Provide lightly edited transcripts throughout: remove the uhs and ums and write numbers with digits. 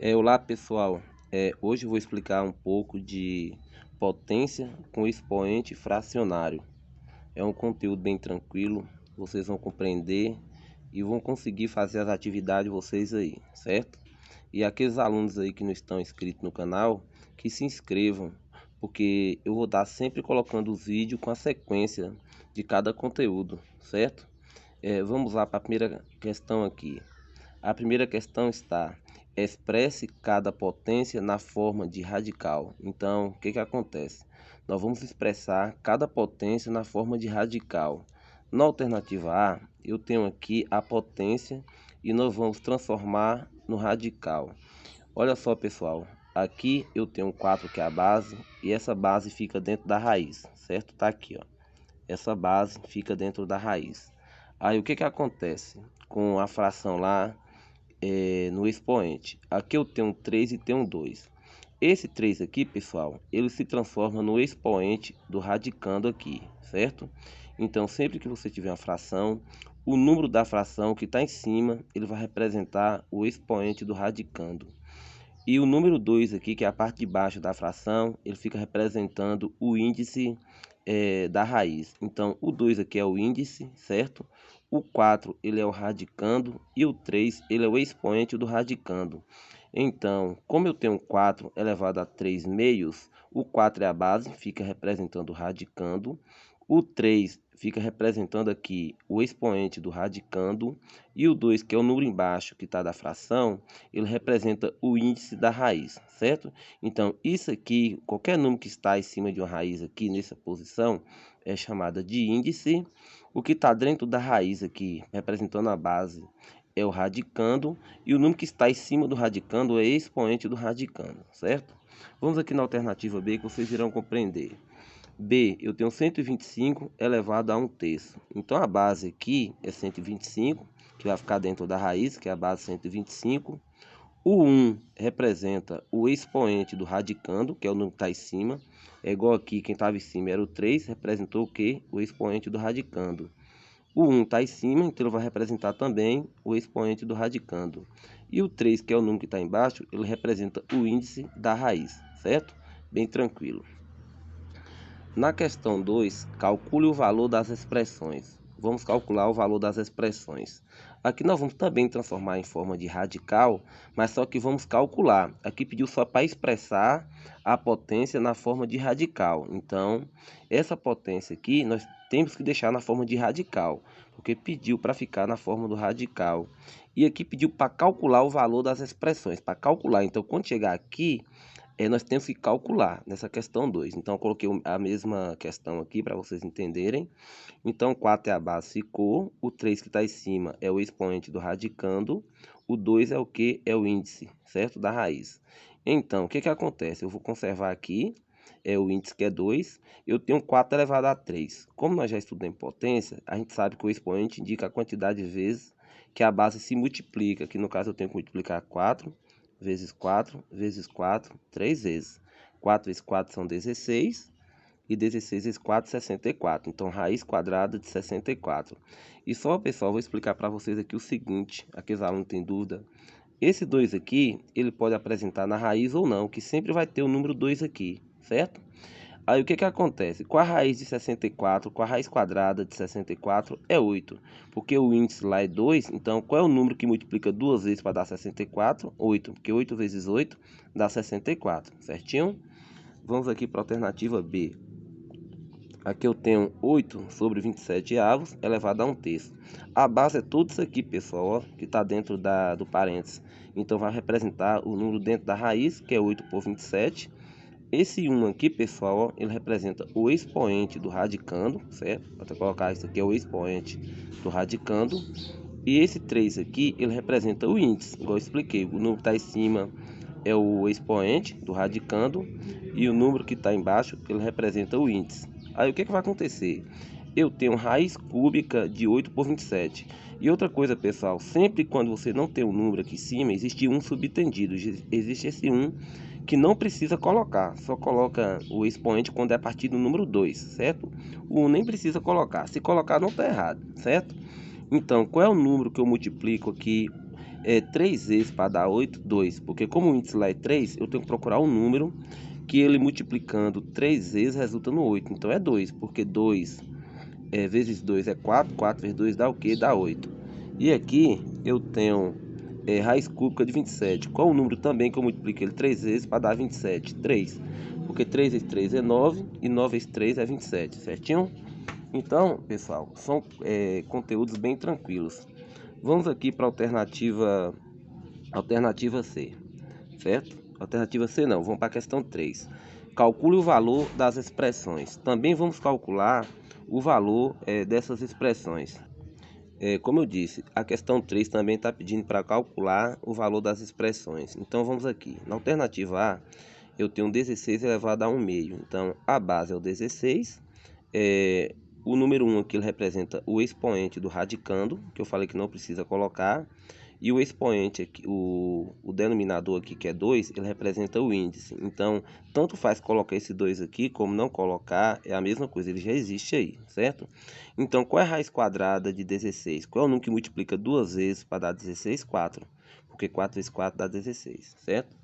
Olá pessoal, hoje eu vou explicar um pouco de potência com expoente fracionário. É um conteúdo bem tranquilo, vocês vão compreender e vão conseguir fazer as atividades de vocês aí, certo? E aqueles alunos aí que não estão inscritos no canal, que se inscrevam, porque eu vou estar sempre colocando os vídeos com a sequência de cada conteúdo, certo? Vamos lá para a primeira questão aqui. A primeira questão está: expresse cada potência na forma de radical. Então, o que acontece? Nós vamos expressar cada potência na forma de radical. Na alternativa A, eu tenho aqui a potência e nós vamos transformar no radical. Olha só, pessoal, aqui eu tenho 4 que é a base e essa base fica dentro da raiz, certo? Tá aqui, ó. Essa base fica dentro da raiz. Aí o que acontece com a fração lá no expoente? Aqui eu tenho 3 e tenho 2. Esse 3 aqui, pessoal, ele se transforma no expoente do radicando aqui, certo? Então, sempre que você tiver uma fração, o número da fração que está em cima, ele vai representar o expoente do radicando. E o número 2 aqui, que é a parte de baixo da fração, ele fica representando o índice da raiz. Então, o 2 aqui é o índice, certo? O 4 ele é o radicando e o 3 ele é o expoente do radicando. Então, como eu tenho 4 elevado a 3 meios, o 4 é a base, fica representando o radicando. O 3 fica representando aqui o expoente do radicando. E o 2, que é o número embaixo que está da fração, ele representa o índice da raiz, certo? Então, isso aqui, qualquer número que está em cima de uma raiz aqui nessa posição, é chamada de índice. O que está dentro da raiz aqui, representando a base, é o radicando. E o número que está em cima do radicando é expoente do radicando, certo? Vamos aqui na alternativa B que vocês irão compreender. B, eu tenho 125 elevado a 1/3. Então, a base aqui é 125, que vai ficar dentro da raiz, que é a base 125. O 1 representa o expoente do radicando, que é o número que está em cima. É igual aqui, quem estava em cima era o 3, representou o quê? O expoente do radicando. O 1 está em cima, então ele vai representar também o expoente do radicando. E o 3, que é o número que está embaixo, ele representa o índice da raiz, certo? Bem tranquilo. Na questão 2, calcule o valor das expressões. Vamos calcular o valor das expressões. Aqui nós vamos também transformar em forma de radical, mas só que vamos calcular. Aqui pediu só para expressar a potência na forma de radical. Então, essa potência aqui nós temos que deixar na forma de radical, porque pediu para ficar na forma do radical. E aqui pediu para calcular o valor das expressões, para calcular. Então, quando chegar aqui, nós temos que calcular nessa questão 2. Então, eu coloquei a mesma questão aqui para vocês entenderem. Então, 4 é a base, ficou. O 3 que está em cima é o expoente do radicando. O 2 é o que? É o índice, certo? Da raiz. Então, o que acontece? Eu vou conservar aqui, o índice que é 2. Eu tenho 4 elevado a 3. Como nós já estudamos potência, a gente sabe que o expoente indica a quantidade de vezes que a base se multiplica. Aqui no caso eu tenho que multiplicar 4 vezes 4 vezes 4, 3 vezes. 4 vezes 4 são 16. E 16 vezes 4, 64. Então, raiz quadrada de 64. E só, pessoal, vou explicar para vocês aqui o seguinte, aqueles alunos têm dúvida. Esse 2 aqui, ele pode apresentar na raiz ou não, que sempre vai ter o número 2 aqui, certo? Aí, o que acontece? Com a raiz de 64, com a raiz quadrada de 64, é 8. Porque o índice lá é 2, então qual é o número que multiplica duas vezes para dar 64? 8, porque 8 vezes 8 dá 64, certinho? Vamos aqui para a alternativa B. Aqui eu tenho 8 sobre 27 avos elevado a 1/3. A base é tudo isso aqui, pessoal, ó, que está dentro do parênteses. Então, vai representar o número dentro da raiz, que é 8 por 27. Esse 1 aqui, pessoal, ó, ele representa o expoente do radicando, certo? Vou colocar isso aqui, é o expoente do radicando. E esse 3 aqui, ele representa o índice, igual eu expliquei. O número que está em cima é o expoente do radicando. E o número que está embaixo, ele representa o índice. Aí o que vai acontecer? Eu tenho raiz cúbica de 8 por 27. E outra coisa, pessoal, sempre quando você não tem um número aqui em cima, existe um subtendido. Existe esse 1 que não precisa colocar. Só coloca o expoente quando é a partir do número 2, certo? O 1 nem precisa colocar. Se colocar, não está errado, certo? Então, qual é o número que eu multiplico aqui 3 vezes para dar 8, 2. Porque como o índice lá é 3, eu tenho que procurar um número que ele multiplicando 3 vezes resulta no 8. Então é 2, porque 2 vezes 2 é 4, 4 vezes 2 dá o quê? Dá 8. E aqui eu tenho raiz cúbica de 27. Qual o número também que eu multiplico ele 3 vezes para dar 27? 3. Porque 3 vezes 3 é 9 e 9 vezes 3 é 27, certinho? Então, pessoal, são conteúdos bem tranquilos. Vamos aqui para a alternativa C, certo? Alternativa C não, vamos para a questão 3. Calcule o valor das expressões. Também vamos calcular o valor dessas expressões. Como eu disse, a questão 3 também está pedindo para calcular o valor das expressões. Então vamos aqui. Na alternativa A, eu tenho 16 elevado a 1 meio. Então a base é o 16. O número 1 aqui ele representa o expoente do radicando, que eu falei que não precisa colocar. E o expoente aqui, o denominador aqui, que é 2, ele representa o índice. Então, tanto faz colocar esse 2 aqui, como não colocar, é a mesma coisa, ele já existe aí, certo? Então, qual é a raiz quadrada de 16? Qual é o número que multiplica 2 vezes para dar 16? 4. Porque 4 vezes 4 dá 16, certo?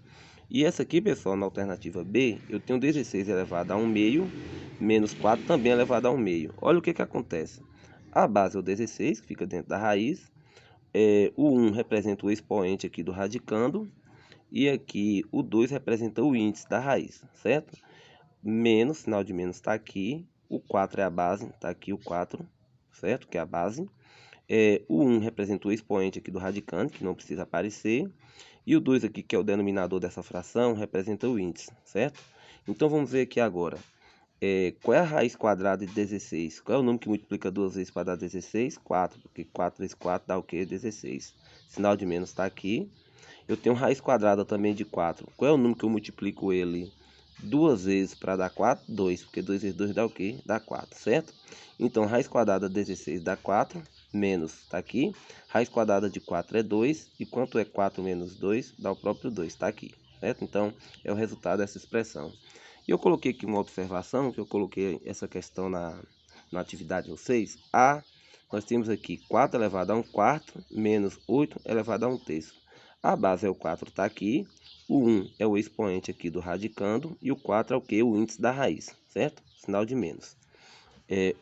E essa aqui, pessoal, na alternativa B, eu tenho 16 elevado a 1 meio, menos 4 também elevado a 1 meio. Olha o que acontece. A base é o 16, que fica dentro da raiz. O 1 representa o expoente aqui do radicando. E aqui o 2 representa o índice da raiz, certo? Menos, sinal de menos está aqui. O 4 é a base, está aqui o 4, certo? Que é a base. O 1 representa o expoente aqui do radicando, que não precisa aparecer. E o 2 aqui, que é o denominador dessa fração, representa o índice, certo? Então vamos ver aqui agora. Qual é a raiz quadrada de 16? Qual é o número que multiplica 2 vezes para dar 16? 4, porque 4 vezes 4 dá o quê? 16. Sinal de menos está aqui. Eu tenho raiz quadrada também de 4. Qual é o número que eu multiplico ele 2 vezes para dar 4? 2, porque 2 vezes 2 dá o quê? Dá 4, certo? Então, raiz quadrada de 16 dá 4, menos, está aqui. Raiz quadrada de 4 é 2, e quanto é 4 menos 2? Dá o próprio 2, está aqui, certo? Então, é o resultado dessa expressão. E eu coloquei aqui uma observação, que eu coloquei essa questão na atividade 6. Nós temos aqui 4 elevado a 1 quarto, menos 8 elevado a 1 terço. A base é o 4, está aqui. O 1 é o expoente aqui do radicando. E o 4 é o que? O índice da raiz, certo? Sinal de menos.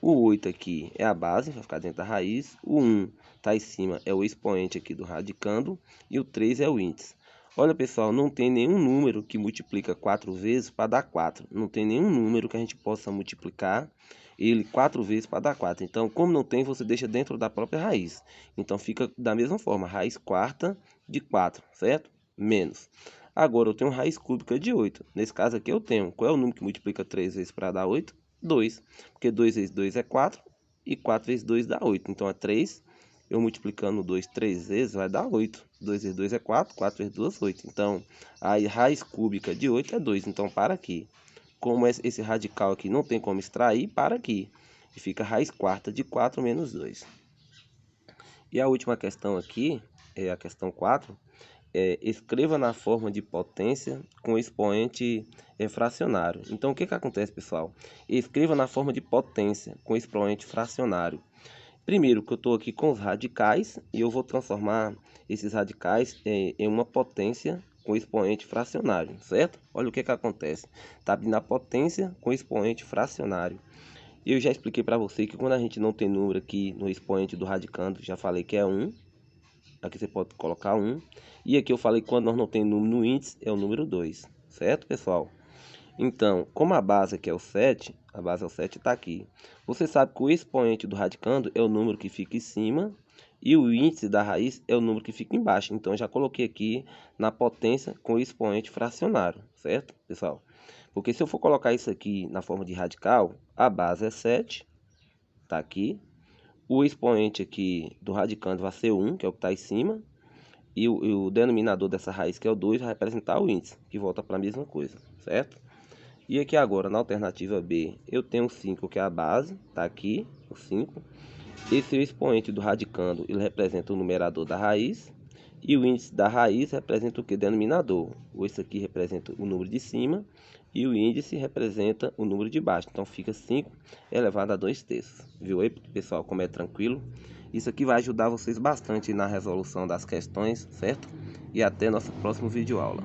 O 8 aqui é a base, vai ficar dentro da raiz. O 1 está em cima, é o expoente aqui do radicando. E o 3 é o índice. Olha, pessoal, não tem nenhum número que multiplica 4 vezes para dar 4. Não tem nenhum número que a gente possa multiplicar ele 4 vezes para dar 4. Então, como não tem, você deixa dentro da própria raiz. Então, fica da mesma forma, raiz quarta de 4, certo? Menos. Agora, eu tenho raiz cúbica de 8. Nesse caso aqui, eu tenho. Qual é o número que multiplica 3 vezes para dar 8? 2. Porque 2 vezes 2 é 4 e 4 vezes 2 dá 8. Então, é 3. Eu multiplicando 2 3 vezes vai dar 8. 2 vezes 2 é 4, 4 vezes 2 é 8. Então, a raiz cúbica de 8 é 2. Então, para aqui. Como esse radical aqui não tem como extrair, para aqui. E fica raiz quarta de 4 menos 2. E a última questão aqui, é a questão 4. Escreva na forma de potência com expoente fracionário. Então, o que acontece, pessoal? Escreva na forma de potência com expoente fracionário. Primeiro, que eu estou aqui com os radicais e eu vou transformar esses radicais em uma potência com expoente fracionário, certo? Olha o que acontece. Está na potência com expoente fracionário. Eu já expliquei para você que quando a gente não tem número aqui no expoente do radicando, já falei que é 1. Aqui você pode colocar 1. E aqui eu falei que quando nós não tem número no índice, é o número 2, certo, pessoal? Então, como a base aqui é o 7, a base é o 7 está aqui. Você sabe que o expoente do radicando é o número que fica em cima e o índice da raiz é o número que fica embaixo. Então, eu já coloquei aqui na potência com o expoente fracionário, certo, pessoal? Porque se eu for colocar isso aqui na forma de radical, a base é 7, está aqui. O expoente aqui do radicando vai ser 1, que é o que está em cima. E o denominador dessa raiz, que é o 2, vai representar o índice, que volta para a mesma coisa, certo? E aqui agora, na alternativa B, eu tenho o 5, que é a base, tá aqui, o 5. Esse é o expoente do radicando, ele representa o numerador da raiz. E o índice da raiz representa o que? Denominador. Esse aqui representa o número de cima e o índice representa o número de baixo. Então fica 5 elevado a 2 terços. Viu aí, pessoal, como é tranquilo? Isso aqui vai ajudar vocês bastante na resolução das questões, certo? E até nossa próxima videoaula.